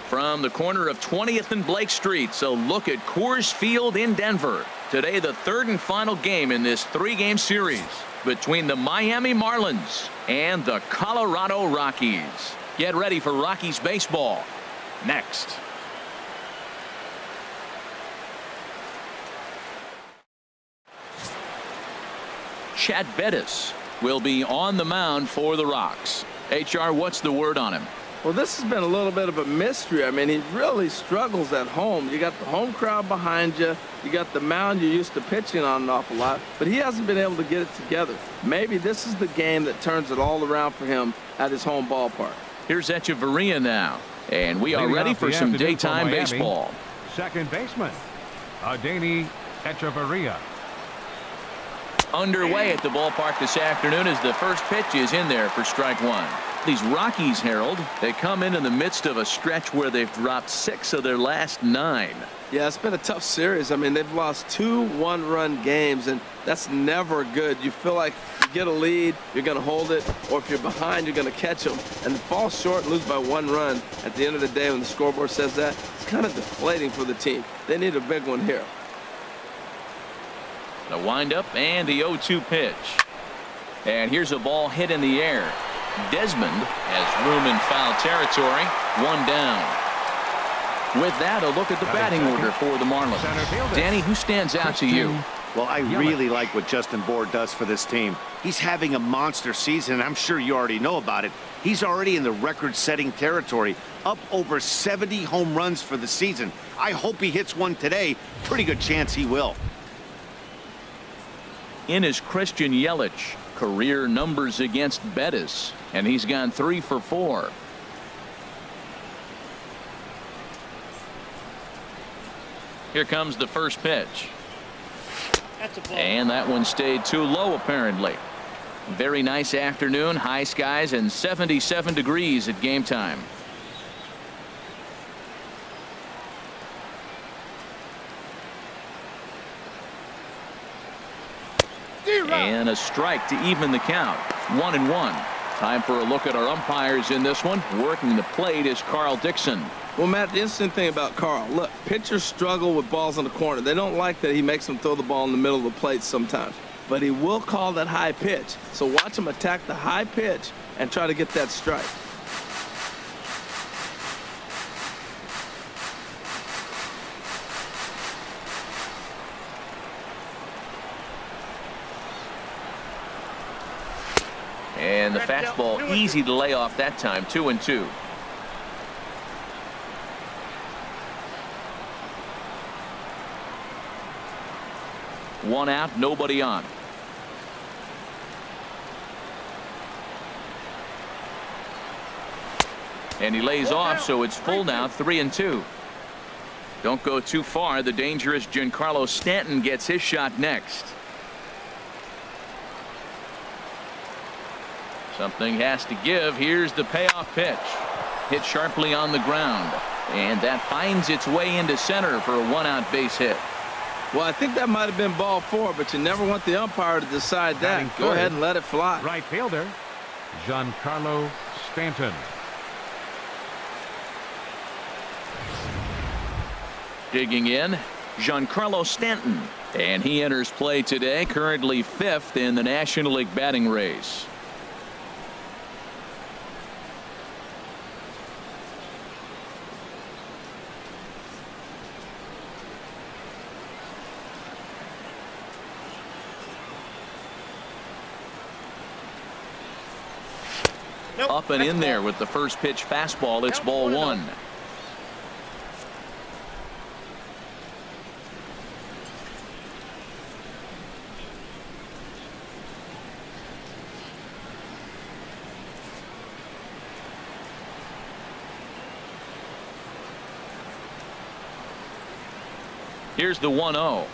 From the corner of 20th and Blake Street, so look at Coors Field in Denver. Today, the third and final game in this three-game series between the Miami Marlins and the Colorado Rockies. Get ready for Rockies baseball next. Chad Bettis will be on the mound for the Rocks. HR, what's the word on him? Well, this has been a little bit of a mystery. I mean, he really struggles at home. You got the home crowd behind you. You got the mound you're used to pitching on an awful lot. But he hasn't been able to get it together. Maybe this is the game that turns it all around for him at his home ballpark. Here's Echeverria now. And we are ready for some daytime baseball. Second baseman, Adeiny Echeverria. Underway at the ballpark this afternoon as the first pitch is in there for strike one. These Rockies, Harold, they come in the midst of a stretch where they've dropped 6 of their last 9. Yeah, it's been a tough series. I mean, they've lost 2 one-run games, and that's never good. You feel like you get a lead, you're going to hold it, or if you're behind, you're going to catch them. And fall short and lose by 1 run at the end of the day when the scoreboard says that, it's kind of deflating for the team. They need a big one here. The windup and the 0-2 pitch. And here's a ball hit in the air. Desmond has room in foul territory. 1 down. With that, a look at the batting order for the Marlins. Danny, who stands out to you? Well, I really like what Justin Bour does for this team. He's having a monster season, and I'm sure you already know about it. He's already in the record-setting territory, up over 70 home runs for the season. I hope he hits one today. Pretty good chance he will. In is Christian Yelich. Career numbers against Bettis, and he's gone 3 for 4. Here comes the first pitch. And that one stayed too low, apparently. Very nice afternoon, high skies, and 77 degrees at game time. And a strike to even the count. 1-1. Time for a look at our umpires in this one. Working the plate is Carl Dixon. Well, Matt, the interesting thing about Carl, look, pitchers struggle with balls in the corner. They don't like that he makes them throw the ball in the middle of the plate sometimes. But he will call that high pitch. So watch him attack the high pitch and try to get that strike. And the fastball easy to lay off that time. 2-2. One out, nobody on. And he lays off, so it's full now. 3-2. Don't go too far. The dangerous Giancarlo Stanton gets his shot next. Something has to give. Here's the payoff pitch. Hit sharply on the ground. And that finds its way into center for a 1-out base hit. Well, I think that might have been ball 4, but you never want the umpire to decide that. Go ahead and let it fly. Right fielder, Giancarlo Stanton. Digging in, Giancarlo Stanton. And he enters play today, currently 5th in the National League batting race. Up and in there with the first pitch fastball. It's ball 1. Here's the 1-0.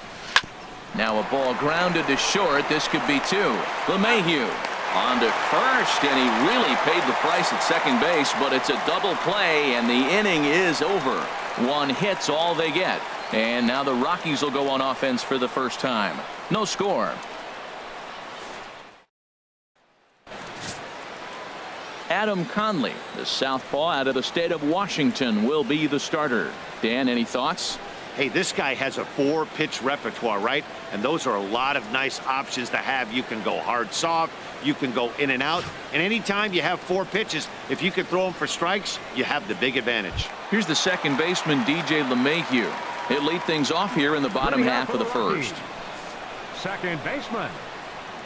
Now a ball grounded to short. This could be 2. LeMahieu on to first, and he really paid the price at second base, but it's a double play, and the inning is over. 1 hit's all they get. And now the Rockies will go on offense for the first time. No score. Adam Conley, the southpaw out of the state of Washington, will be the starter. Dan, any thoughts? Hey, this guy has a 4-pitch repertoire, right? And those are a lot of nice options to have. You can go hard, soft. You can go in and out. And anytime you have 4 pitches, if you can throw them for strikes, you have the big advantage. Here's the second baseman, DJ LeMahieu. He'll lead things off here in the bottom half of the first. Second baseman,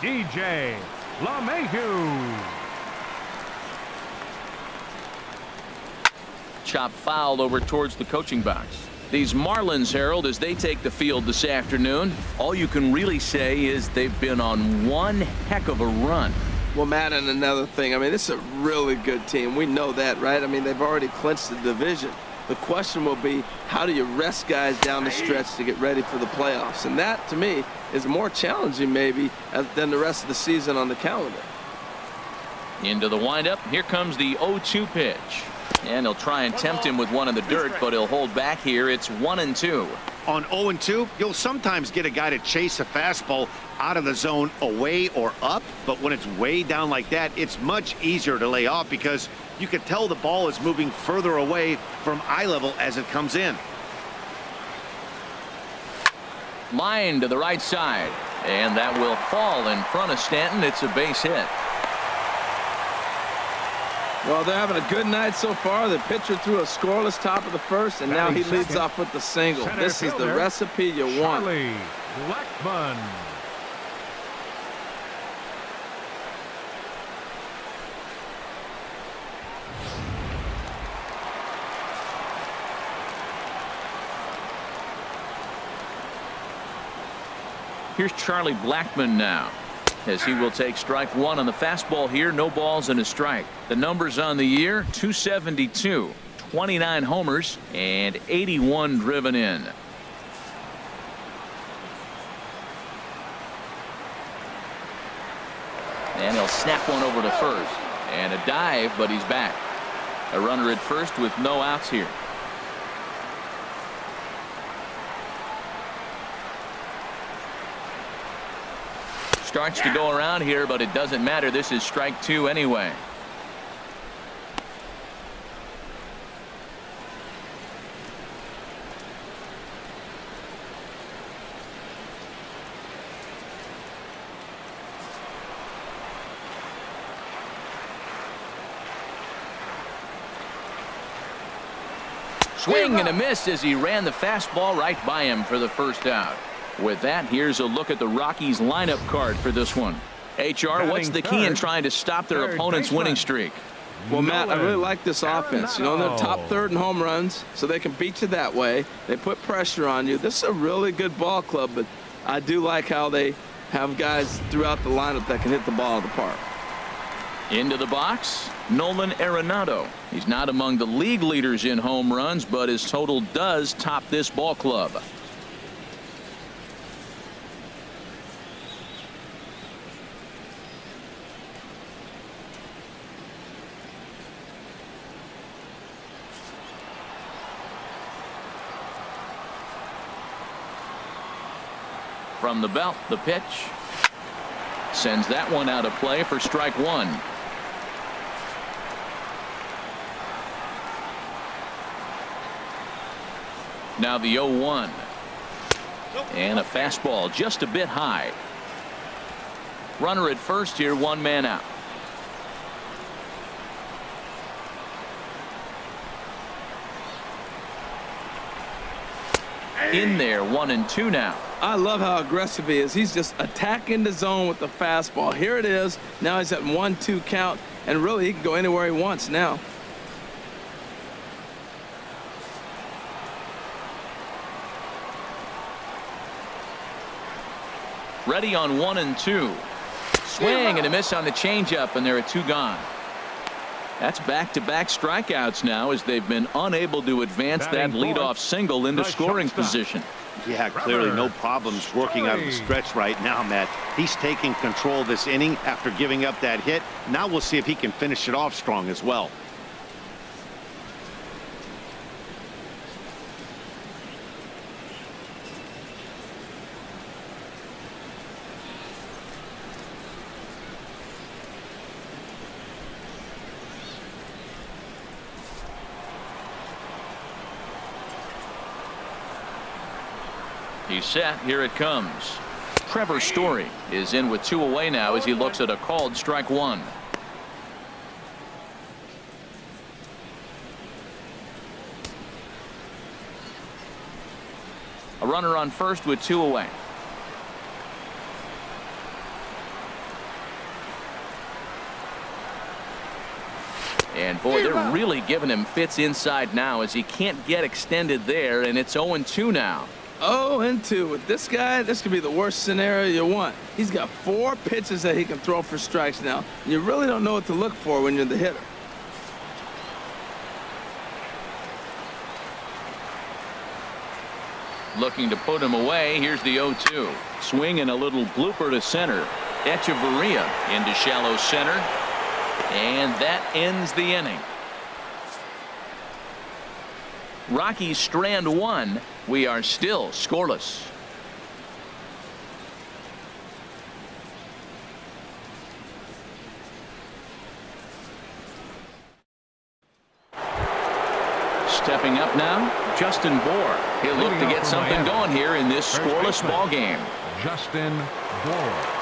DJ LeMahieu. Chop foul over towards the coaching box. These Marlins, Harold, as they take the field this afternoon, all you can really say is they've been on one heck of a run. Well, Matt, and another thing, I mean, this is a really good team. We know that, right? I mean, they've already clinched the division. The question will be, how do you rest guys down the stretch to get ready for the playoffs? And that, to me, is more challenging maybe than the rest of the season on the calendar. Into the windup. Here comes the 0-2 pitch. And he'll try and tempt him with one in the dirt, but he'll hold back here. It's 1-2. On 0-2, you'll sometimes get a guy to chase a fastball out of the zone away or up, but when it's way down like that, it's much easier to lay off because you can tell the ball is moving further away from eye level as it comes in. Line to the right side, and that will fall in front of Stanton. It's a base hit. Well, they're having a good night so far. The pitcher threw a scoreless top of the first, and now he leads off with the single. This is the recipe you want. Charlie Blackmon. Here's Charlie Blackmon now, as he will take strike one on the fastball here. No balls and a strike. The numbers on the year: 272, 29 homers, and 81 driven in. And he'll snap one over to first. And a dive, but he's back. A runner at first with no outs here. Starts to go around here, but it doesn't matter. This is strike two anyway. Swing and a miss as he ran the fastball right by him for the first out. With that, here's a look at the Rockies lineup card for this one. HR, what's the key in trying to stop their opponent's winning streak? Well, Matt, I really like this offense. You know, they're top third in home runs, so they can beat you that way. They put pressure on you. This is a really good ball club, but I do like how they have guys throughout the lineup that can hit the ball out of the park. Into the box, Nolan Arenado. He's not among the league leaders in home runs, but his total does top this ball club. From the belt, the pitch. Sends that one out of play for strike one. Now the 0-1. And a fastball just a bit high. Runner at first here, one man out. In there, 1-2 now. I love how aggressive he is. He's just attacking the zone with the fastball. Here it is. Now he's at 1-2 count, and really he can go anywhere he wants now. Ready on 1-2. Swing and a miss on the changeup, and there are two gone. That's back-to-back strikeouts now, as they've been unable to advance that leadoff single into scoring position. Yeah, clearly no problems working out of the stretch right now, Matt. He's taking control of this inning after giving up that hit. Now we'll see if he can finish it off strong as well. He's set. Here it comes. Trevor Story is in with 2 away now as he looks at a called strike 1. A runner on first with 2 away. And boy, they're really giving him fits inside now as he can't get extended there, and it's 0-2 now. 0-2 with this guy. This could be the worst scenario you want. He's got 4 pitches that he can throw for strikes now. You really don't know what to look for when you're the hitter. Looking to put him away. Here's the 0-2. Swing and a little blooper to center. Echeverria into shallow center. And that ends the inning. Rockies strand 1. We are still scoreless. Stepping up now, Justin Bour. He'll look to get something going here in this scoreless ball game. Justin Bour.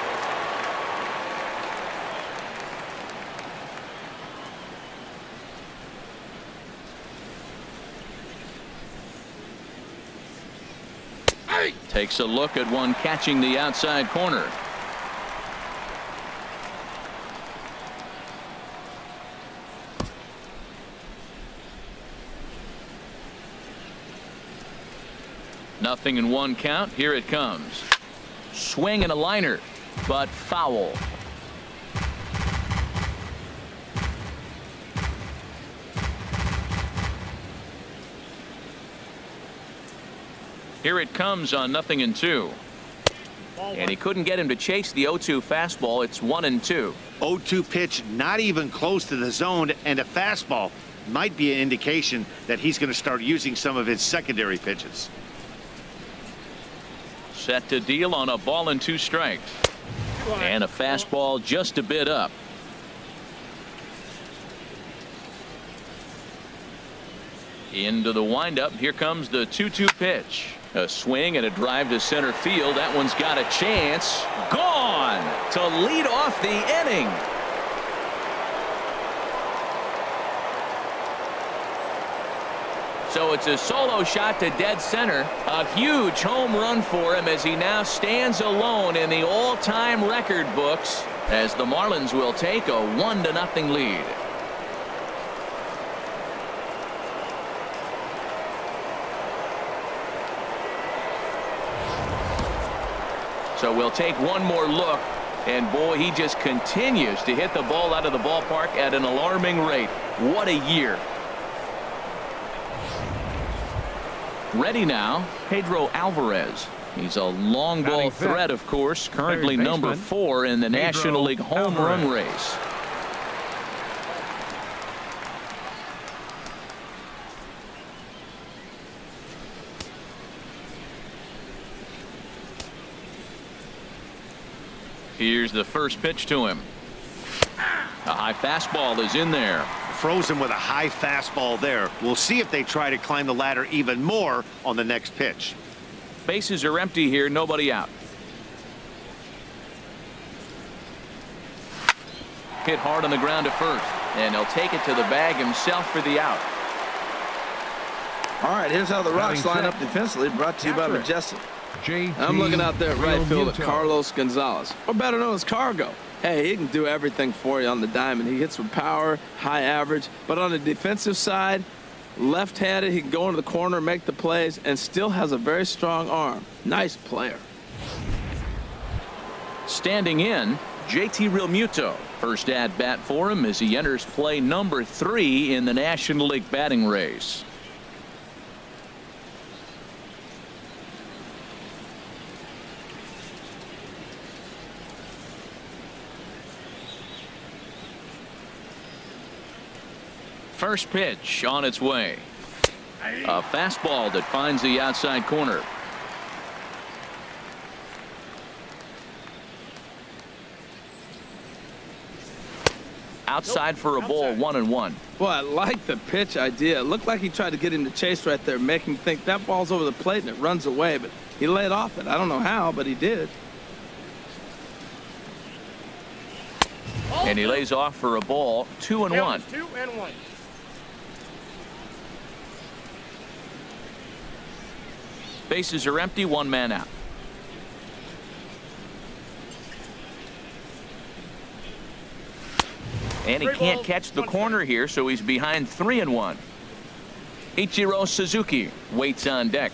Takes a look at one catching the outside corner. Nothing in 1 count. Here it comes. Swing and a liner, but foul. Here it comes on 0-2. And he couldn't get him to chase the 0-2 fastball. It's 1-2. 0-2 pitch, not even close to the zone, and a fastball might be an indication that he's going to start using some of his secondary pitches. Set to deal on a ball and 2 strikes. And a fastball just a bit up. Into the windup. Here comes the 2-2 pitch. A swing and a drive to center field. That one's got a chance. Gone to lead off the inning. So it's a solo shot to dead center. A huge home run for him as he now stands alone in the all-time record books as the Marlins will take a 1-0 lead. So we'll take one more look, and boy, he just continues to hit the ball out of the ballpark at an alarming rate. What a year. Ready now, Pedro Alvarez. He's a long ball threat, of course, currently number 4 in the National League home run race. Here's the first pitch to him. A high fastball is in there. Frozen with a high fastball there. We'll see if they try to climb the ladder even more on the next pitch. Bases are empty here, nobody out. Hit hard on the ground to first, and he'll take it to the bag himself for the out. All right, here's how the Rocks line up defensively, brought to you by Majestic. JT I'm looking out there at right field at Realmuto. Carlos Gonzalez, or better known as Cargo. Hey, he can do everything for you on the diamond. He hits with power, high average, but on the defensive side, left-handed, he can go into the corner, make the plays, and still has a very strong arm. Nice player. Standing in, JT Realmuto. First at bat for him as he enters play number 3 in the National League batting race. First pitch on its way. A fastball that finds the outside corner. Outside for a ball, 1-1. Boy, I like the pitch idea. It looked like he tried to get him to chase right there, make him think that ball's over the plate and it runs away, but He laid off it. I don't know how, but he did. And he lays off for a ball, 2-1. 2-1. Bases are empty, one man out. And he can't catch the corner here, so he's behind 3-1. Ichiro Suzuki waits on deck.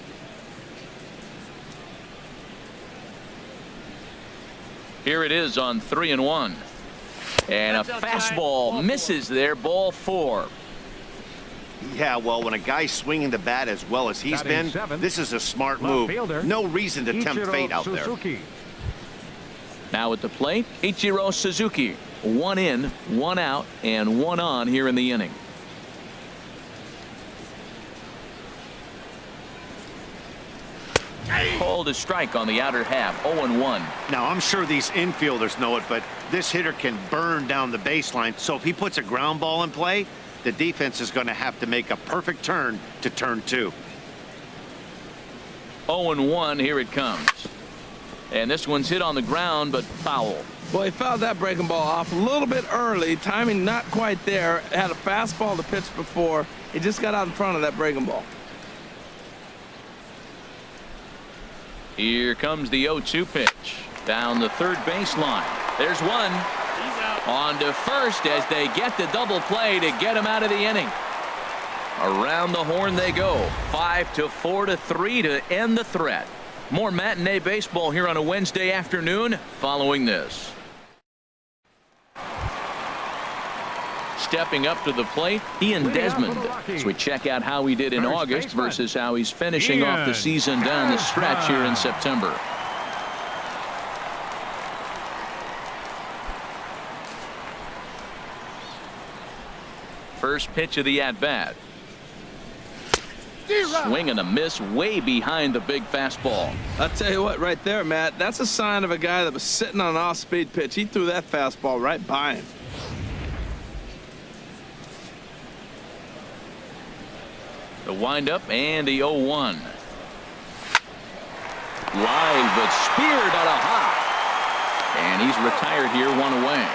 Here it is on 3-1. And a fastball misses there, ball 4. Yeah, well, when a guy's swinging the bat as well as he's been, this is a smart move. No reason to tempt fate out there. Now at the plate, Ichiro Suzuki. 1 in, 1 out, and 1 on here in the inning. Called a strike on the outer half, 0-1. Now, I'm sure these infielders know it, but this hitter can burn down the baseline. So if he puts a ground ball in play, the defense is going to have to make a perfect turn to turn 2. 0-1, here it comes. And this one's hit on the ground, but foul. Well, he fouled that breaking ball off a little bit early. Timing not quite there. Had a fastball to pitch before. He just got out in front of that breaking ball. Here comes the 0-2 pitch. Down the third baseline. There's one. On to first as they get the double play to get him out of the inning. Around the horn they go. 5-4-3 to end the threat. More matinee baseball here on a Wednesday afternoon following this. Stepping up to the plate, Ian Desmond. As we check out how he did in August versus how he's finishing off the season down the stretch here in September. First pitch of the at-bat. Swing and a miss way behind the big fastball. I'll tell you what, right there, Matt, that's a sign of a guy that was sitting on an off-speed pitch. He threw that fastball right by him. The windup and the 0-1. Line, but speared on a hop. And he's retired here, 1 away.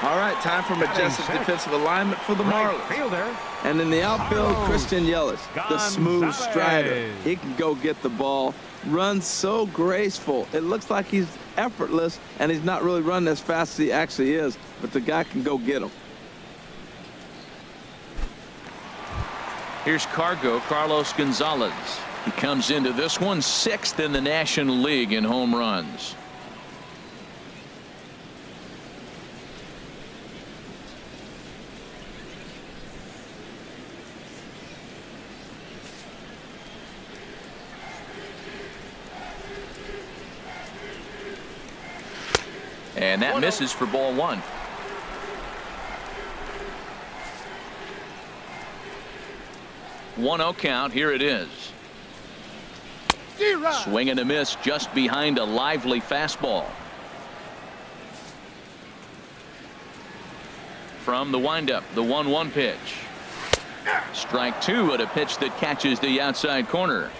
All right, time for majestic defensive alignment for the Marlins. And in the outfield, Christian Yelich, the smooth strider. He can go get the ball. Runs so graceful. It looks like he's effortless, and he's not really running as fast as he actually is, but the guy can go get him. Here's Carlos Gonzalez. He comes into this one 6th in the National League in home runs. And that misses for ball 1. One-0 count. Here it is. Swing and a miss just behind a lively fastball. From the windup, the 1-1 pitch. Strike 2 at a pitch that catches the outside corner.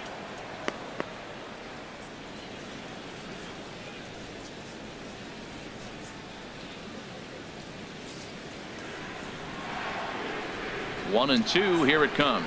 One and two. Here it comes.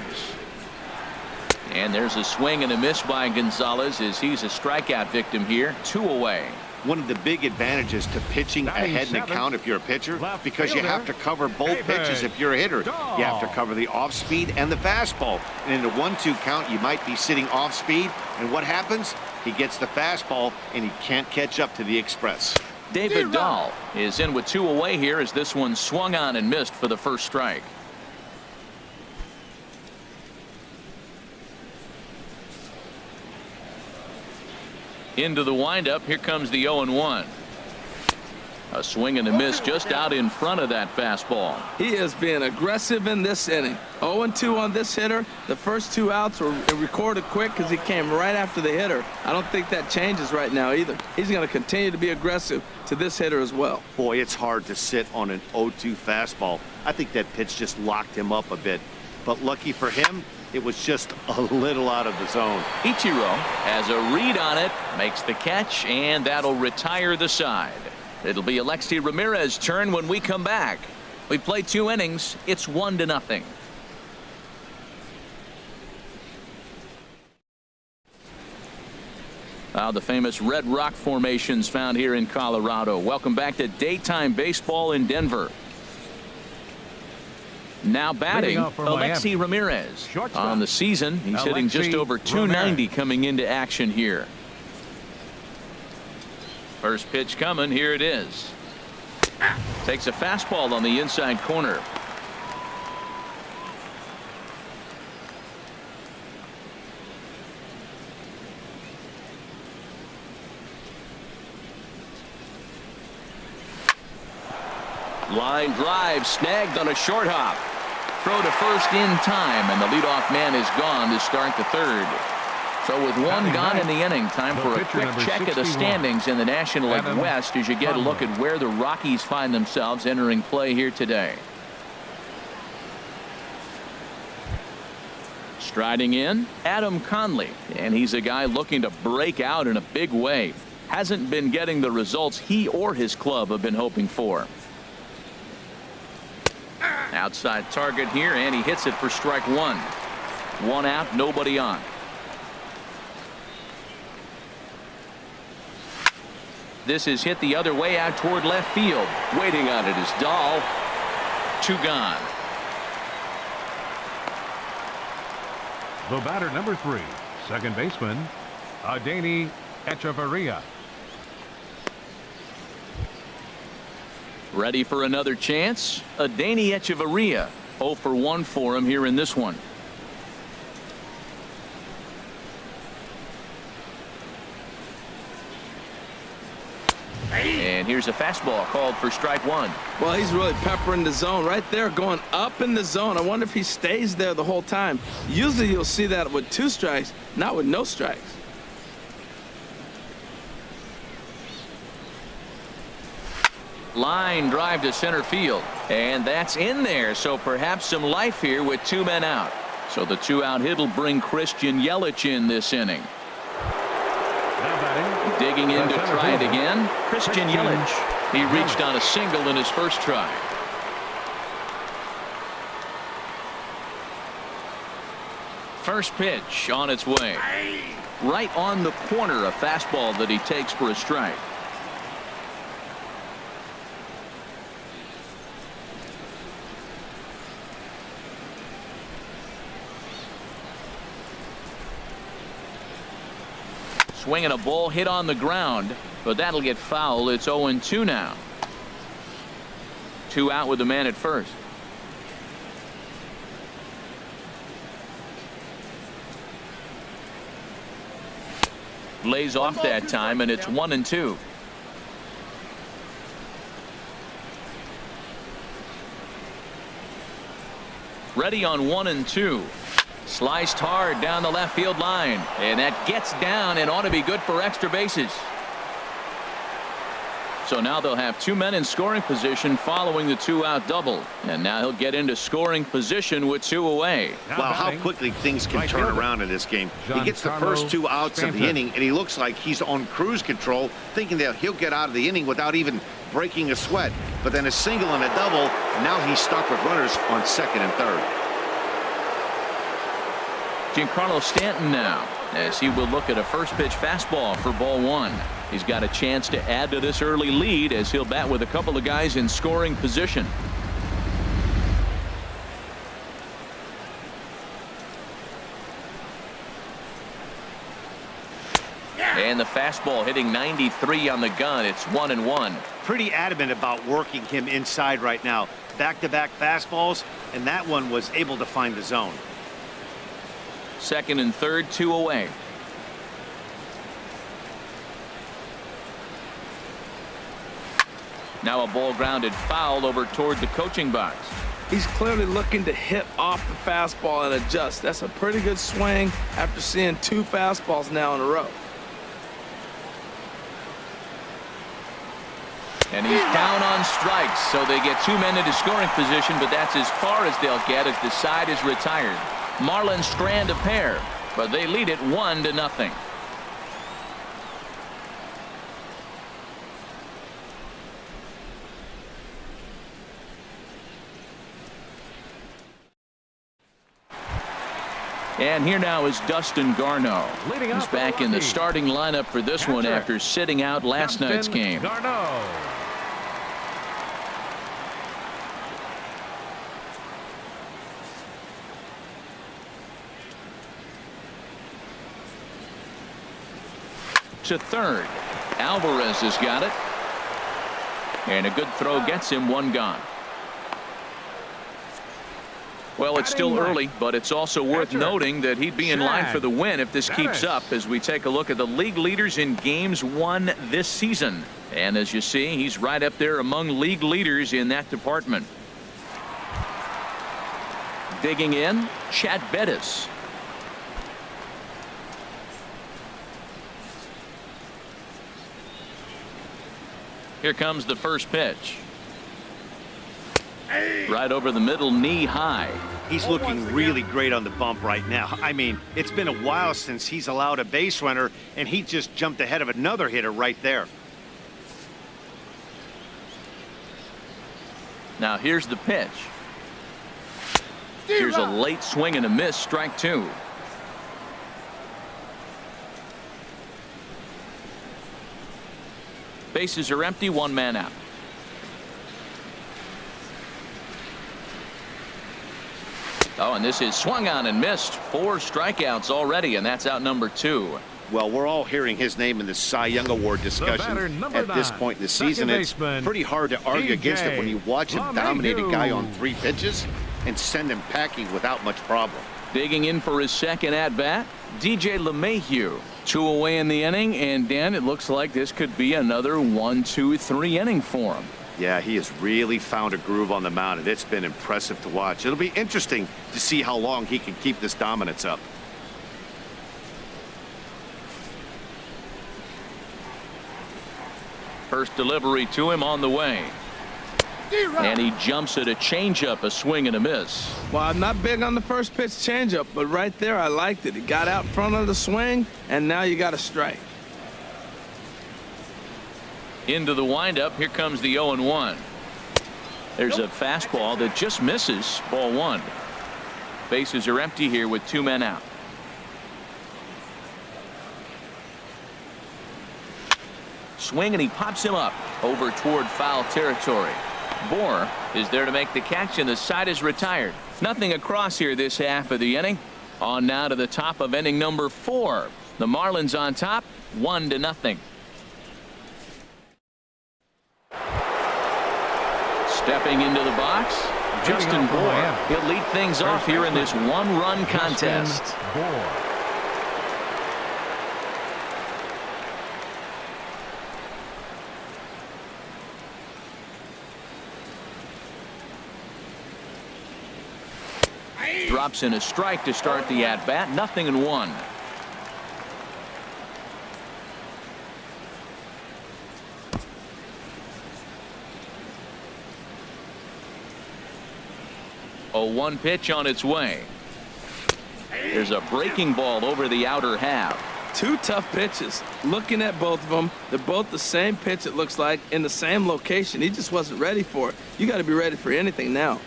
And there's a swing and a miss by Gonzalez as he's a strikeout victim here. 2 away. One of the big advantages to pitching ahead in the count if you're a pitcher, because you have to cover both pitches if you're a hitter. You have to cover the off speed and the fastball. And in a 1-2 count, you might be sitting off speed. And what happens? He gets the fastball and he can't catch up to the express. David Dahl is in with 2 away here as this one swung on and missed for the first strike. Into the windup. Here comes the 0-1. A swing and a miss just out in front of that fastball. He is being aggressive in this inning. 0-2 on this hitter. The first 2 outs were recorded quick because he came right after the hitter. I don't think that changes right now either. He's going to continue to be aggressive to this hitter as well. Boy, it's hard to sit on an 0-2 fastball. I think that pitch just locked him up a bit. but lucky for him, it was just a little out of the zone. Ichiro has a read on it, makes the catch, and that'll retire the side. It'll be Alexi Ramirez's turn when we come back. We played 2 innings. It's 1-0. The famous Red Rock formations found here in Colorado. Welcome back to daytime baseball in Denver. Now batting, Alexi Ramirez. On the season, he's hitting just over 290 coming into action here. First pitch coming. Here it is. Takes a fastball on the inside corner. Line drive snagged on a short hop. Throw to first in time, and the leadoff man is gone to start the third. So with one gone in the inning, time for a quick check of the standings in the National League West as you get a look at where the Rockies find themselves entering play here today. Striding in, Adam Conley, and he's a guy looking to break out in a big way. Hasn't been getting the results he or his club have been hoping for. Outside target here, and he hits it for strike 1. 1 out, nobody on. This is hit the other way out toward left field. Waiting on it is Dahl. 2 gone. The batter, number 3, second baseman, Adeiny Echeverria. Ready for another chance? Adeiny Echeverria. 0 for 1 for him here in this one. And here's a fastball called for strike 1. Well, he's really peppering the zone right there, going up in the zone. I wonder if he stays there the whole time. Usually you'll see that with 2 strikes, not with no strikes. Line drive to center field, and that's in there, so perhaps some life here with 2 men out. So the 2-out hit will bring Christian Yelich in this inning. Digging in to try it again, Christian Yelich. He reached on a single in his first try. First pitch on its way. Right on the corner, a fastball that he takes for a strike. Swinging a ball hit on the ground, but that'll get foul. It's 0-2 now. 2 out with the man at first. Lays off that time, and it's 1-2. Ready on 1-2. Sliced hard down the left field line, and that gets down and ought to be good for extra bases. So now they'll have 2 men in scoring position following the 2-out double, and now he'll get into scoring position with 2 away. Wow, how quickly things can turn around in this game. He gets the first 2 outs of the inning, and he looks like he's on cruise control, thinking that he'll get out of the inning without even breaking a sweat. But then a single and a double, now he's stuck with runners on second and third. Giancarlo Stanton now, as he will look at a first pitch fastball for ball 1. He's got a chance to add to this early lead as he'll bat with a couple of guys in scoring position. And the fastball hitting 93 on the gun. It's 1-1. Pretty adamant about working him inside right now. Back-to-back fastballs, and that one was able to find the zone. Second and third, 2 away. Now a ball grounded foul over toward the coaching box. He's clearly looking to hit off the fastball and adjust. That's a pretty good swing after seeing 2 fastballs now in a row. And he's down on strikes, so they get 2 men into scoring position, but that's as far as they'll get as the side is retired. Marlins strand a pair, but they lead it 1-0. And here now is Dustin Garneau. He's back in the starting lineup for this one after sitting out last night's game. Garneau. To third. Alvarez has got it. And a good throw gets him 1 gone. Well, it's still early, but it's also worth noting that he'd be in line for the win if this keeps up as we take a look at the league leaders in games won this season. And as you see, he's right up there among league leaders in that department. Digging in, Chad Bettis. Here comes the first pitch. Right over the middle, knee high. He's looking really great on the bump right now. I mean, it's been a while since he's allowed a base runner, and he just jumped ahead of another hitter right there. Now here's the pitch. Here's a late swing and a miss, strike 2. Bases are empty, 1 man out. Oh, and this is swung on and missed. 4 strikeouts already, and that's out number 2. Well, we're all hearing his name in the Cy Young Award discussion at this point in the season. It's pretty hard to argue against it when you watch him dominate a guy on 3 pitches and send him packing without much problem. Digging in for his second at-bat, DJ LeMahieu. 2 away in the inning, and Dan, it looks like this could be another 1-2-3 inning for him. Yeah, he has really found a groove on the mound, and it's been impressive to watch. It'll be interesting to see how long he can keep this dominance up. First delivery to him on the way. And he jumps at a changeup, a swing and a miss. Well, I'm not big on the first pitch changeup, but right there I liked it. He got out front of the swing, and now you got a strike. Into the windup. Here comes the 0-1. There's a fastball that just misses. Ball 1. Bases are empty here with 2 men out. Swing, and he pops him up over toward foul territory. Bohr is there to make the catch, and the side is retired. Nothing across here this half of the inning. On now to the top of inning number 4. The Marlins on top, 1-0. Stepping into the box, Justin Bohr. He'll lead things off here in this 1-run contest. Drops in a strike to start the at-bat. 0-1. A 1 pitch on its way. There's a breaking ball over the outer half. 2 tough pitches. Looking at both of them, they're both the same pitch, it looks like, in the same location. He just wasn't ready for it. You got to be ready for anything now.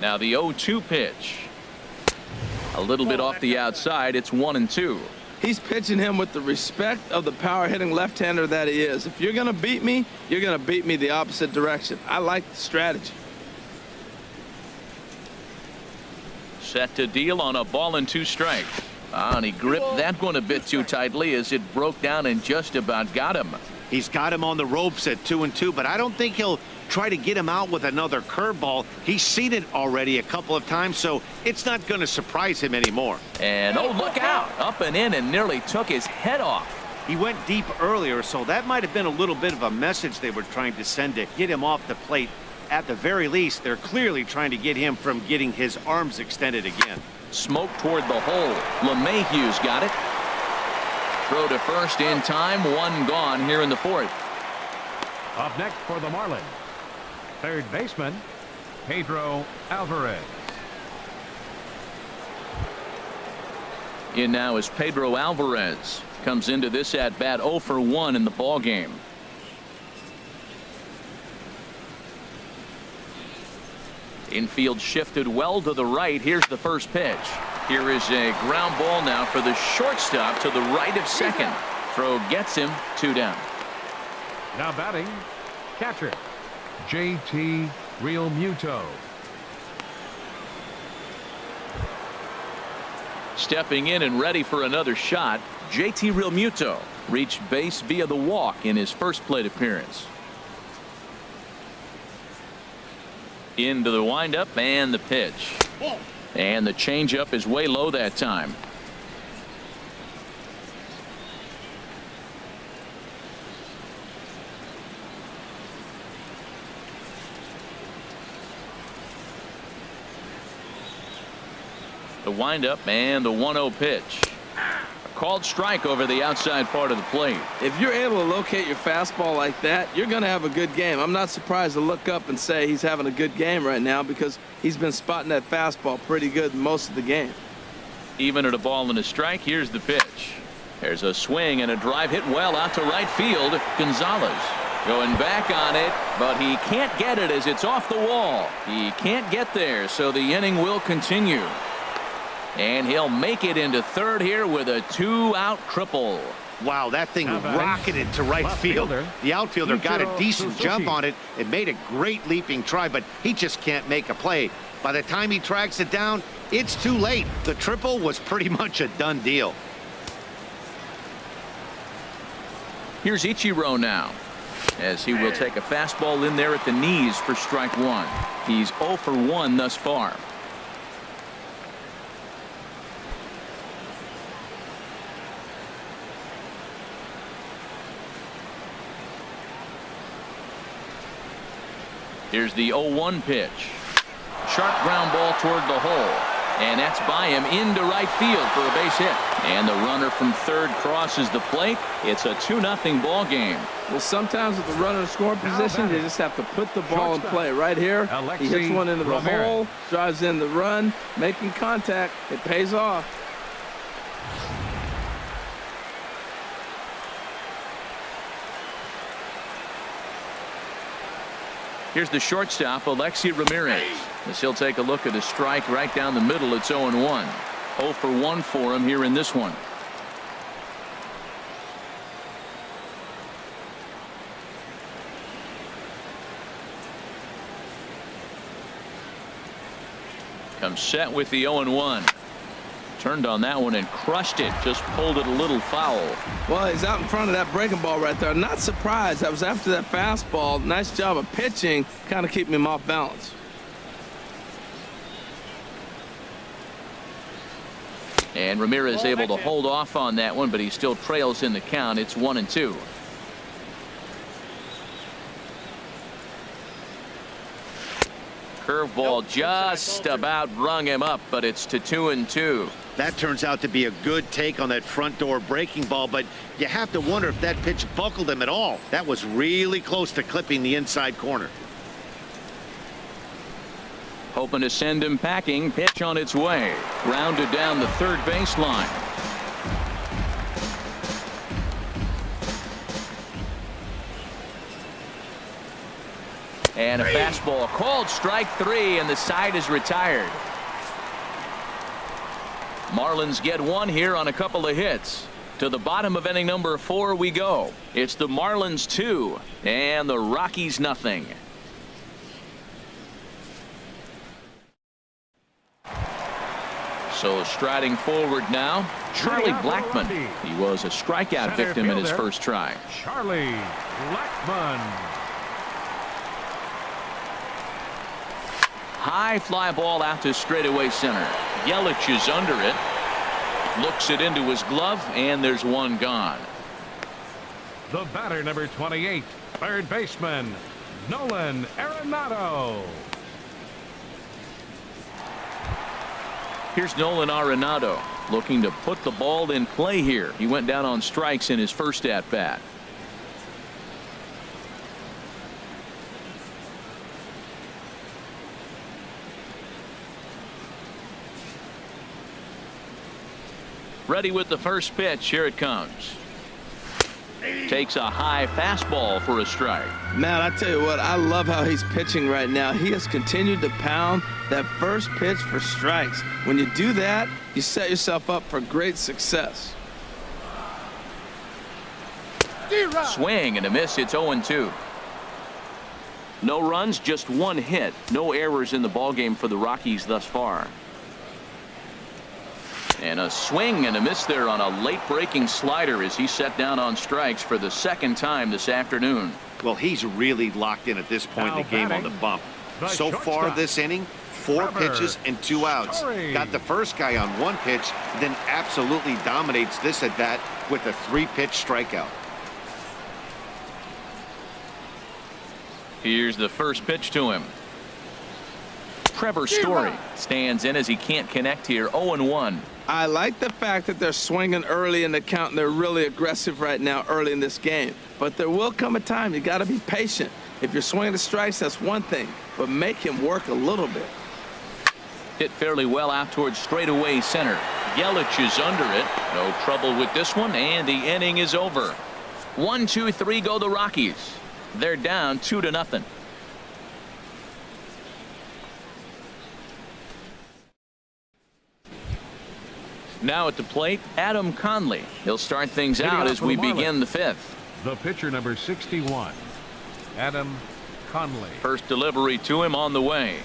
Now the 0-2 pitch. A little bit off the outside. It's 1-2. He's pitching him with the respect of the power-hitting left-hander that he is. If you're going to beat me, you're going to beat me the opposite direction. I like the strategy. Set to deal on a ball and 2 strikes. And he gripped that one a bit too tightly as it broke down and just about got him. He's got him on the ropes at 2-2, but I don't think he'll try to get him out with another curveball. He's seen it already a couple of times, so it's not going to surprise him anymore. And oh, look out. Up and in and nearly took his head off. He went deep earlier, so that might have been a little bit of a message they were trying to send to get him off the plate. At the very least, they're clearly trying to get him from getting his arms extended again. Smoke toward the hole. LeMahieu's got it. throw to first in time. One gone here in the fourth. Up next for the Marlins, third baseman, Pedro Alvarez. In now is Pedro Alvarez. Comes into this at bat 0 for 1 in the ball game. Infield shifted well to the right. Here's the first pitch. Here is a ground ball now for the shortstop to the right of second. Throw gets him, 2 down. Now batting, catcher, JT Realmuto. Stepping in and ready for another shot, JT Realmuto reached base via the walk in his first plate appearance. Into the windup and the pitch. And the changeup is way low that time. The windup and the 1-0 pitch. A called strike over the outside part of the plate. If you're able to locate your fastball like that, you're going to have a good game. I'm not surprised to look up and say he's having a good game right now because he's been spotting that fastball pretty good most of the game. Even at a ball and a strike, here's the pitch. There's a swing and a drive hit well out to right field. Gonzalez going back on it, but he can't get it as it's off the wall. He can't get there, so the inning will continue. And he'll make it into third here with a 2-out triple. Wow, that thing rocketed to right field. The outfielder got a decent jump on it and made a great leaping try, but he just can't make a play. By the time he tracks it down, it's too late. The triple was pretty much a done deal. Here's Ichiro now, as he will take a fastball in there at the knees for strike 1. He's 0 for 1 thus far. Here's the 0-1 pitch. Sharp ground ball toward the hole. And that's by him into right field for a base hit. And the runner from third crosses the plate. It's a 2-0 ball game. Well, sometimes with the runner in scoring position, you just have to put the ball in play. Right here, he hits one into the hole, drives in the run, making contact. It pays off. Here's the shortstop, Alexi Ramirez, as he'll take a look at a strike right down the middle. It's 0-1. 0 for 1 for him here in this one. Comes set with the 0-1. Turned on that one and crushed it. Just pulled it a little foul. Well, he's out in front of that breaking ball right there. Not surprised. That was after that fastball. Nice job of pitching, kind of keeping him off balance. And Ramirez able to hold off on that one, but he still trails in the count. It's 1-2. Curveball just about rung him up, but it's to 2-2. That turns out to be a good take on that front door breaking ball, but you have to wonder if that pitch buckled him at all. That was really close to clipping the inside corner. Hoping to send him packing. Pitch on its way. Grounded down the third baseline. And a fastball called strike 3, and the side is retired. Marlins get one here on a couple of hits. To the bottom of inning number 4 we go. It's the Marlins 2 and the Rockies nothing. So striding forward now, Charlie Blackmon. He was a strikeout victim in his first try. Charlie Blackmon. High fly ball out to straightaway center. Yelich is under it. Looks it into his glove, and there's one gone. The batter, number 28, third baseman, Nolan Arenado. Here's Nolan Arenado. looking to put the ball in play here. He went down on strikes in his first at bat. Ready with the first pitch. Here it comes. Takes a high fastball for a strike. Man, I tell you what, I love how he's pitching right now. He has continued to pound that first pitch for strikes. When you do that, you set yourself up for great success. Swing and a miss. It's 0-2. No runs, just one hit. No errors in the ballgame for the Rockies thus far. And a swing and a miss there on a late breaking slider as he set down on strikes for the second time this afternoon. Well, he's really locked in at this point in the game on the bump. So far this inning, 4 pitches and 2 outs. Got the first guy on 1 pitch, then absolutely dominates this at bat with a 3-pitch strikeout. Here's the first pitch to him. Trevor Story stands in as he can't connect here. 0-1. I like the fact that they're swinging early in the count and they're really aggressive right now early in this game. But there will come a time you got to be patient. If you're swinging the strikes, that's one thing, but make him work a little bit. Hit fairly well out towards straightaway center. Yelich is under it. No trouble with this one, and the inning is over. 1, 2, 3 go the Rockies. They're down 2-0. Now at the plate, Adam Conley. He'll start things out as we begin the 5th. The pitcher, number 61, Adam Conley. First delivery to him on the way.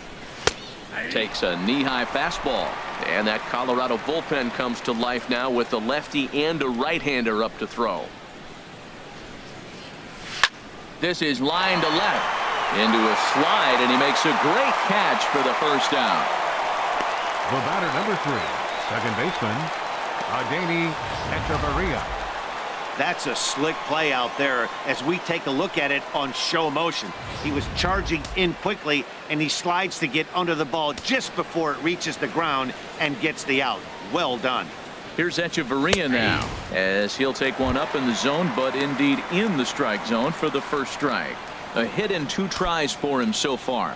Takes a knee-high fastball. And that Colorado bullpen comes to life now with a lefty and a right-hander up to throw. This is line to left. Into a slide, and he makes a great catch for the first down. The batter, number 3, second baseman, Adeiny Echeverria. That's a slick play out there as we take a look at it on show motion. He was charging in quickly, and he slides to get under the ball just before it reaches the ground and gets the out. Well done. Here's Echeverria now as he'll take one up in the zone, but indeed in the strike zone for the first strike. A hit in 2 tries for him so far.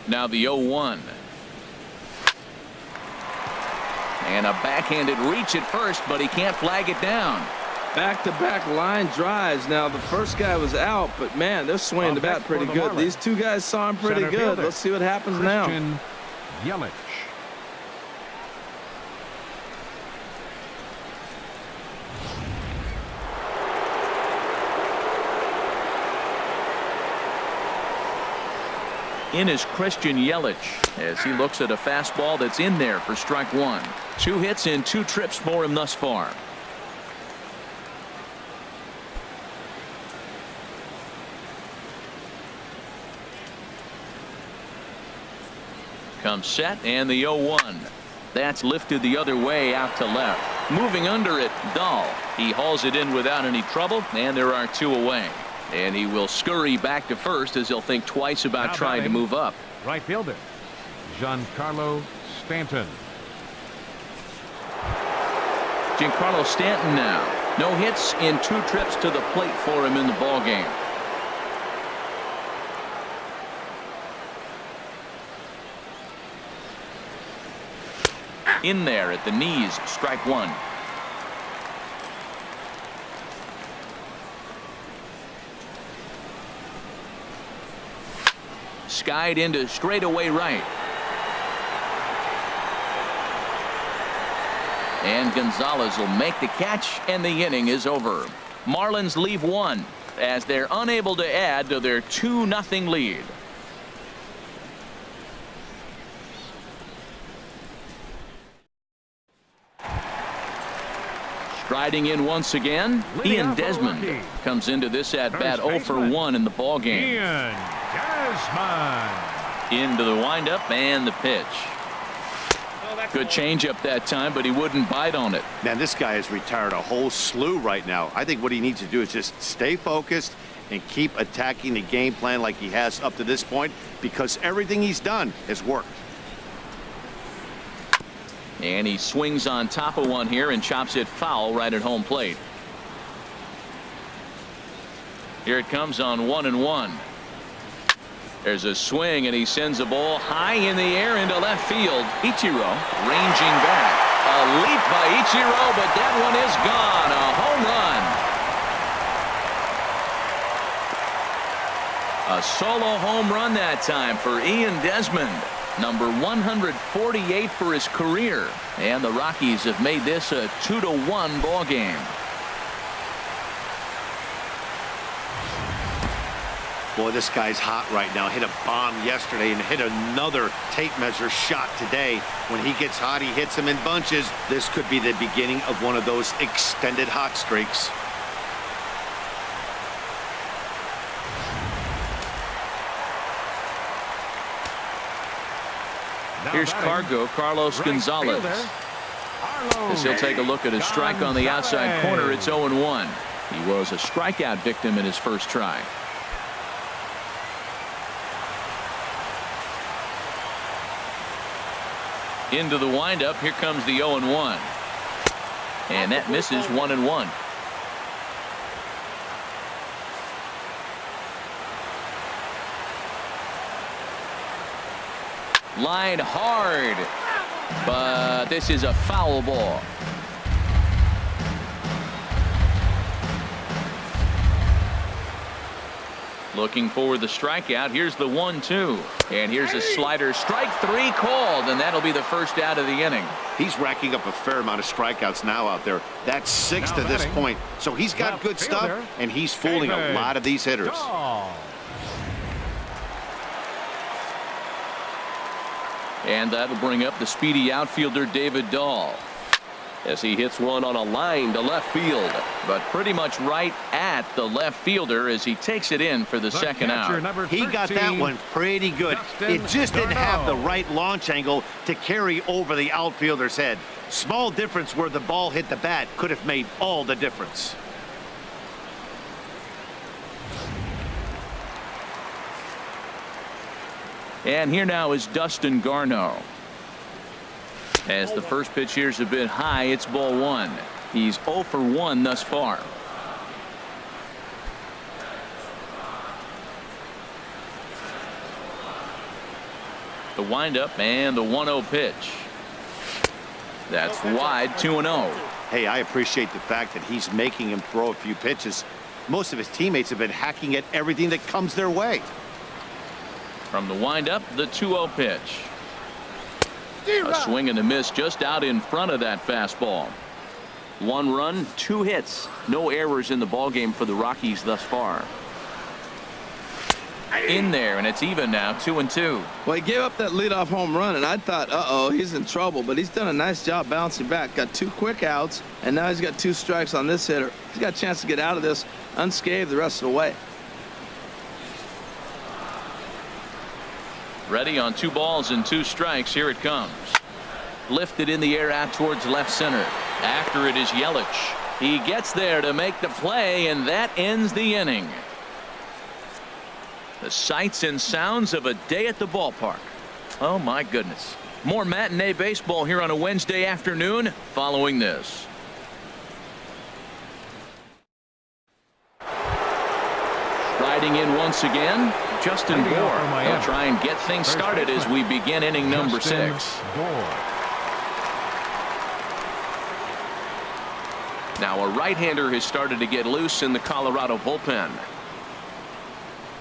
Now the 0-1. And a backhanded reach at first, but he can't flag it down. Back-to-back line drives. Now, the first guy was out, but, man, they're swinging the bat pretty good. These 2 guys saw him pretty good. Let's see what happens now. Yelich. In is Christian Yelich as he looks at a fastball that's in there for strike 1. 2 hits in 2 trips for him thus far. Comes set, and the 0-1. That's lifted the other way out to left. Moving under it, Dahl. He hauls it in without any trouble, and there are 2 away. And he will scurry back to first as he'll think twice about trying to move up. Right fielder, Giancarlo Stanton. Giancarlo Stanton now. No hits in 2 trips to the plate for him in the ballgame. In there at the knees, strike 1. Skied into straightaway right. And Gonzalez will make the catch, and the inning is over. Marlins leave 1 as they're unable to add to their 2-0 lead. Striding in once again, Ian Desmond comes into this at-bat 0 for 1 in the ballgame. Ian Desmond. Into the windup and the pitch. Good changeup that time, but he wouldn't bite on it. Man, this guy has retired a whole slew right now. I think what he needs to do is just stay focused and keep attacking the game plan like he has up to this point, because everything he's done has worked. And he swings on top of one here and chops it foul right at home plate. Here it comes on 1-1. There's a swing, and he sends a ball high in the air into left field. Ichiro ranging back. A leap by Ichiro, but that one is gone. A home run. A solo home run that time for Ian Desmond. Number 148 for his career. And the Rockies have made this a 2-1 ball game. Boy, this guy's hot right now. Hit a bomb yesterday and hit another tape measure shot today. When he gets hot, he hits them in bunches. This could be the beginning of one of those extended hot streaks. Here's Carlos Gonzalez. As he'll take a look at his strike on the outside corner. It's 0-1. He was a strikeout victim in his first try. Into the windup. Here comes the 0-1. And that misses 1-1. Line hard, but this is a foul ball. Looking for the strikeout. Here's the 1-2, and here's a slider. Strike 3 called, and that'll be the first out of the inning. He's racking up a fair amount of strikeouts now out there. That's 6 to this point, so he's got good stuff, and he's fooling a lot of these hitters. And that'll bring up the speedy outfielder David Dahl as he hits one on a line to left field, but pretty much right at the left fielder as he takes it in for the second out. He got that one pretty good. It just didn't have the right launch angle to carry over the outfielder's head. Small difference where the ball hit the bat could have made all the difference. And here now is Dustin Garneau. As the first pitch here's a bit high, it's ball 1. He's 0 for 1 thus far. The windup and the 1-0 pitch. That's wide, 2-0. Hey, I appreciate the fact that he's making him throw a few pitches. Most of his teammates have been hacking at everything that comes their way. From the windup, the 2-0 pitch. A swing and a miss just out in front of that fastball. 1 run, 2 hits. No errors in the ballgame for the Rockies thus far. In there, and it's even now, 2-2. Well, he gave up that leadoff home run, and I thought, uh-oh, he's in trouble. But he's done a nice job bouncing back. Got 2 quick outs, and now he's got 2 strikes on this hitter. He's got a chance to get out of this unscathed the rest of the way. Ready on 2 balls and 2 strikes. Here it comes. Lifted in the air out towards left center. After it is Yelich. He gets there to make the play, and that ends the inning. The sights and sounds of a day at the ballpark. Oh my goodness. More matinee baseball here on a Wednesday afternoon following this. Riding in once again, Justin Bour. He'll try and get things started as we begin inning number 6. Now a right-hander has started to get loose in the Colorado bullpen.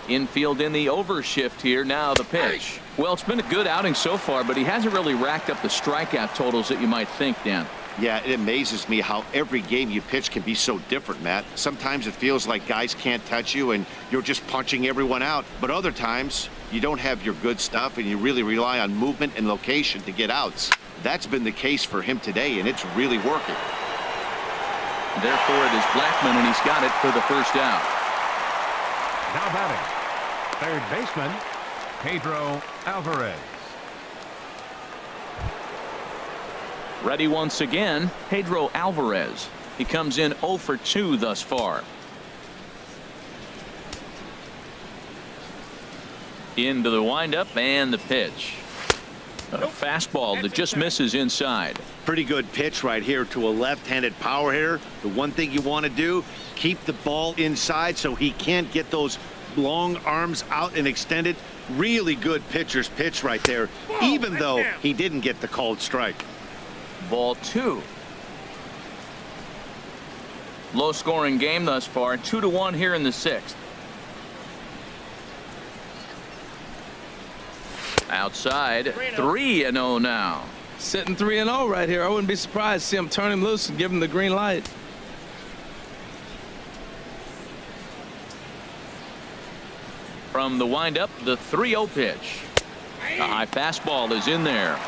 Infield in the overshift here. Now the pitch. Well, it's been a good outing so far, but he hasn't really racked up the strikeout totals that you might think, Dan. Yeah, it amazes me how every game you pitch can be so different, Matt. Sometimes it feels like guys can't touch you and you're just punching everyone out. But other times you don't have your good stuff and you really rely on movement and location to get outs. That's been the case for him today, and it's really working. Therefore, it is Blackman, and he's got it for the first out. Now batting, third baseman, Pedro Alvarez. Ready once again, Pedro Alvarez. He comes in 0 for 2 thus far. Into the windup and the pitch. A fastball that just misses inside. Pretty good pitch right here to a left-handed power hitter. The one thing you want to do, keep the ball inside so he can't get those long arms out and extended. Really good pitcher's pitch right there, even though he didn't get the called strike. Ball 2. Low scoring game thus far, 2-1 here in the 6th. Outside, 3-0 now. Sitting 3-0 right here. I wouldn't be surprised to see him turn him loose and give him the green light. From the windup, the 3-0 pitch. A high fastball is in there.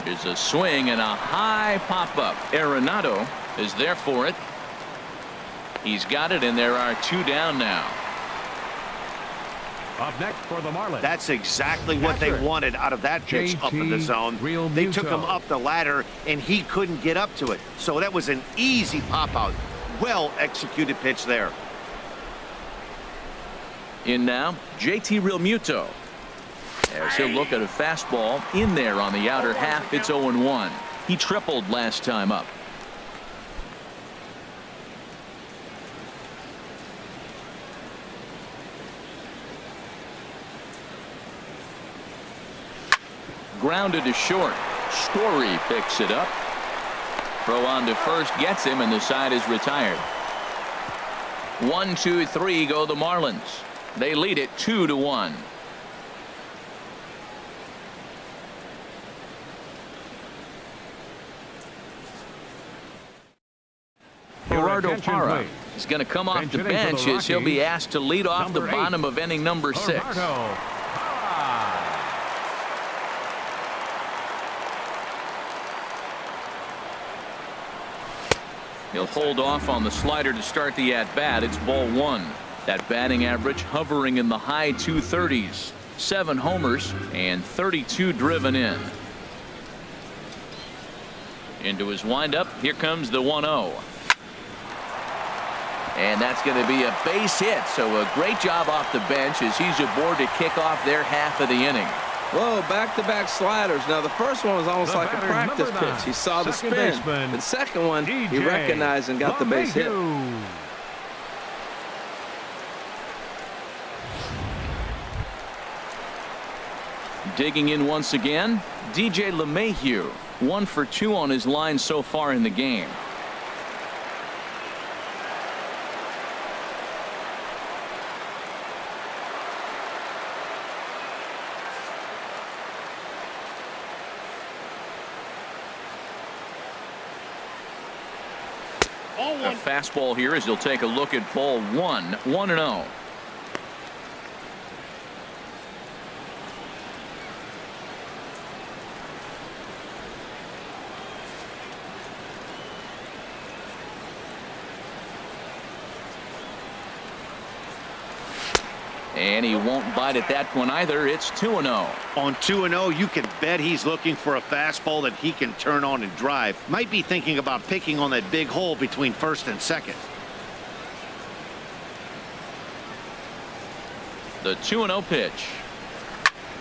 There's a swing and a high pop-up. Arenado is there for it. He's got it, and there are 2 down now. Up next for the Marlins. That's exactly what they wanted out of that pitch up in the zone. They took him up the ladder, and he couldn't get up to it. So that was an easy pop-out. Well-executed pitch there. In now, JT Realmuto. As he'll look at a fastball in there on the outer half. It's 0-1. He tripled last time up. Grounded to short. Story picks it up. Throw on to first gets him, and the side is retired. 1, 2, 3 go the Marlins. They lead it 2-1. Gerardo Parra is going to come off the bench as he'll be asked to lead off the bottom of inning number 6. He'll hold off on the slider to start the at-bat. It's ball 1. That batting average hovering in the high 230s. 7 homers and 32 driven in. Into his windup. Here comes the 1-0. And that's going to be a base hit. So a great job off the bench as he's aboard to kick off their half of the inning. Whoa, back-to-back sliders. Now, the first one was almost like a practice pitch. He saw the spin. The second one, he recognized and got the base hit. Digging in once again, DJ LeMahieu. 1 for 2 on his line so far in the game. A fastball here as he'll take a look at ball 1. 1-0. And he won't bite at that one either. It's 2-0. On 2-0, you can bet he's looking for a fastball that he can turn on and drive. Might be thinking about picking on that big hole between first and second. The 2-0 pitch.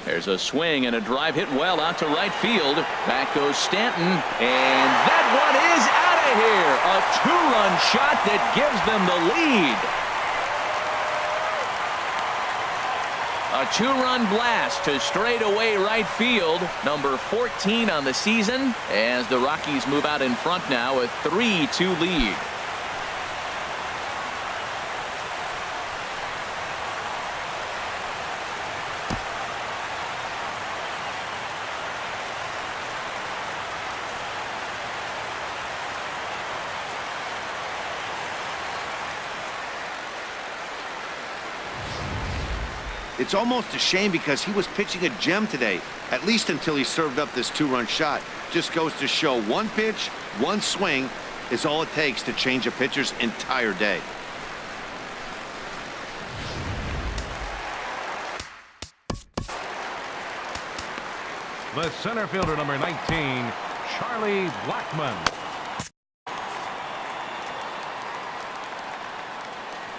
There's a swing and a drive hit well out to right field. Back goes Stanton, and that one is out of here. A 2-run shot that gives them the lead. A 2-run blast to straightaway right field. Number 14 on the season as the Rockies move out in front now. A 3-2 lead. It's almost a shame because he was pitching a gem today, at least until he served up this 2-run shot. Just goes to show one pitch, one swing is all it takes to change a pitcher's entire day. the center fielder, number 19, Charlie Blackmon.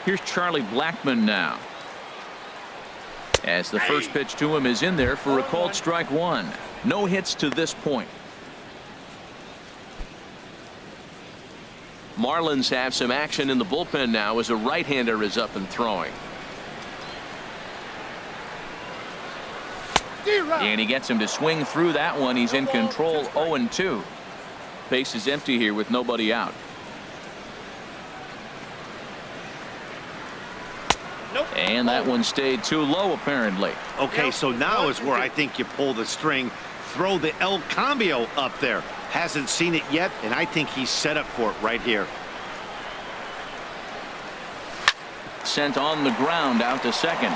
Here's Charlie Blackmon now. As the first pitch to him is in there for a called strike one. No hits to this point. Marlins have some action in the bullpen now as a right-hander is up and throwing. And he gets him to swing through that one. He's in control, 0-2. Base is empty here with nobody out. And that one stayed too low, apparently. Okay, so now is where I think you pull the string. Throw the El Cambio up there. Hasn't seen it yet, and I think he's set up for it right here. Sent on the ground out to second.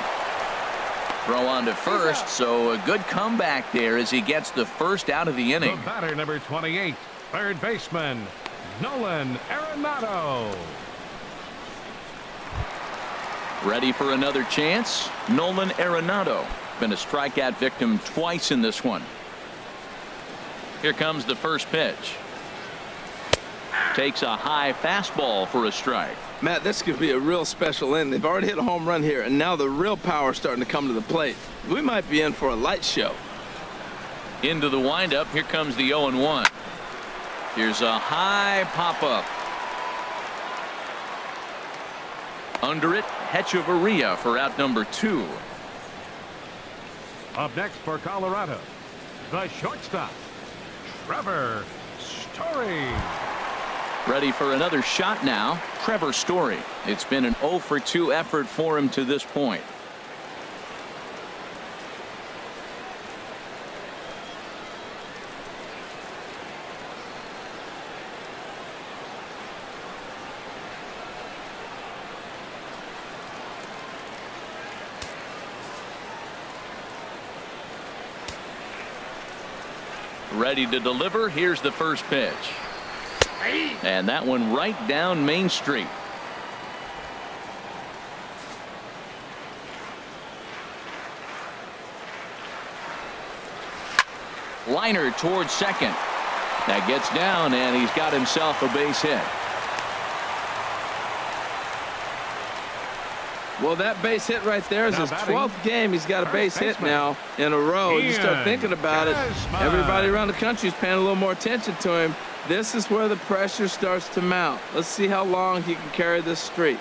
Throw on to first, so a good comeback there as he gets the first out of the inning. The batter, number 28, third baseman, Nolan Arenado. Ready for another chance? Nolan Arenado. Been a strikeout victim twice in this one. Here comes the first pitch. Takes a high fastball for a strike. Matt, this could be a real special inning. They've already hit a home run here, and now the real power is starting to come to the plate. We might be in for a light show. Into the windup. Here comes the 0-1. Here's a high pop-up. Under it, Hechavarria for out number 2. Up next for Colorado, the shortstop, Trevor Story. Ready for another shot now. Trevor Story. It's been an 0-for-2 effort for him to this point. Ready to deliver. Here's the first pitch. And that one right down Main Street. Liner towards second. That gets down, and he's got himself a base hit. Well, that base hit right there is his 12th game. He's got a base hit now in a row. You start thinking about it, everybody around the country is paying a little more attention to him. This is where the pressure starts to mount. Let's see how long he can carry this streak.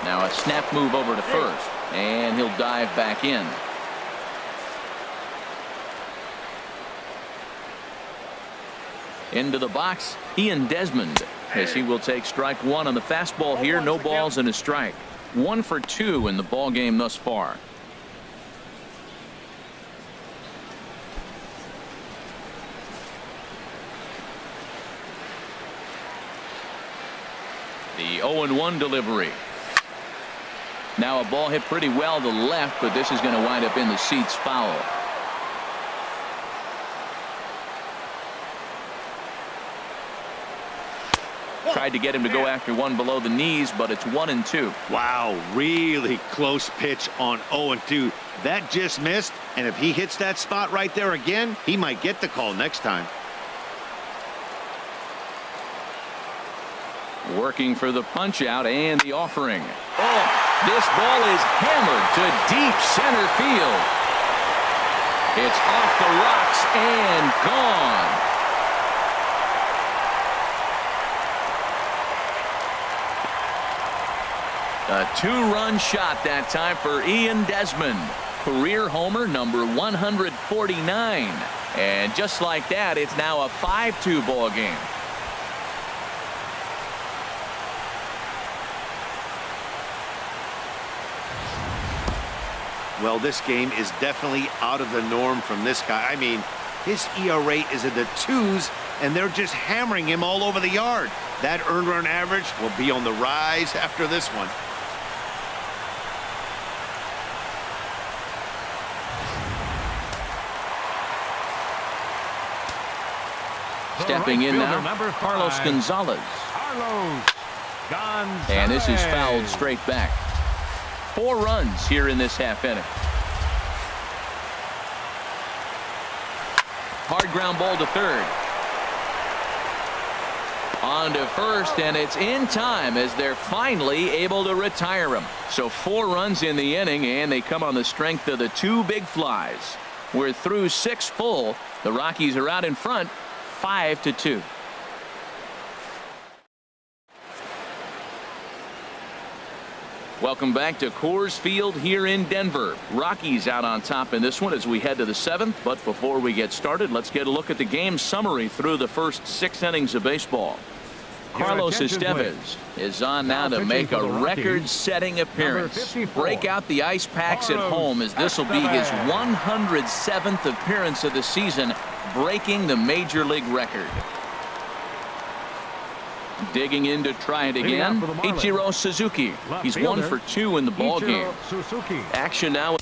Now a snap move over to first, and he'll dive back in. Into the box, Ian Desmond, as he will take strike one on the fastball here. No balls and a strike. 1 for 2 in the ball game thus far. The 0-1 delivery. Now a ball hit pretty well to the left, but this is going to wind up in the seats foul. Tried to get him to go after one below the knees, but it's 1-2. Wow, really close pitch on 0-2. That just missed, and if he hits that spot right there again, he might get the call next time. Working for the punch out and the offering. Oh, this ball is hammered to deep center field. It's off the rocks and gone. A 2-run shot that time for Ian Desmond. Career homer number 149. And just like that, it's now a 5-2 ball game. Well, this game is definitely out of the norm from this guy. I mean, his ERA is in the 2s, and they're just hammering him all over the yard. That earned run average will be on the rise after this one. Stepping in now, Carlos Gonzalez. Carlos Gonzalez. And this is fouled straight back. 4 runs here in this half inning. Hard ground ball to third. On to first, and it's in time as they're finally able to retire him. So 4 runs in the inning, and they come on the strength of the 2 big flies. We're through 6 full. The Rockies are out in front, 5-2. Welcome back to Coors Field here in Denver. Rockies out on top in this one as we head to the 7th. But before we get started, let's get a look at the game summary through the first 6 innings of baseball. Carlos Estevez is on now to make a record-setting appearance. Break out the ice packs at home as this will be his 107th appearance of the season, breaking the major league record. Digging in to try it again, Ichiro Suzuki. He's 1 for 2 in the ball game. Action now.